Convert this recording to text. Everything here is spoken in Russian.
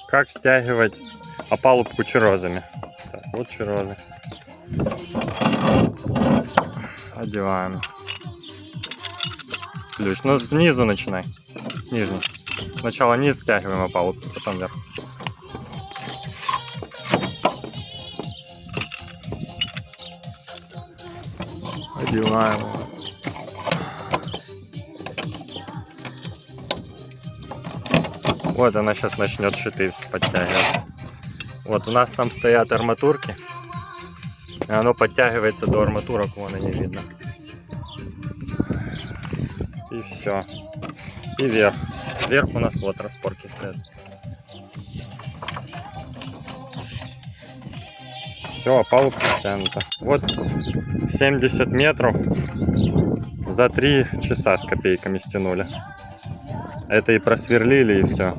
Как стягивать опалубку черозами. Так, вот черозы. Одеваем. Ключ. Ну, снизу начинай. С нижней. Сначала низ стягиваем опалубку, потом вверх. Одеваем его. Вот она сейчас начнет шиты подтягивать. Вот у нас там стоят арматурки. И оно подтягивается до арматурок, вон они видно. И все. И вверх. Вверх у нас вот распорки стоят. Все, опалубка стянута. Вот 70 метров за 3 часа с копейками стянули. Это и просверлили, и все.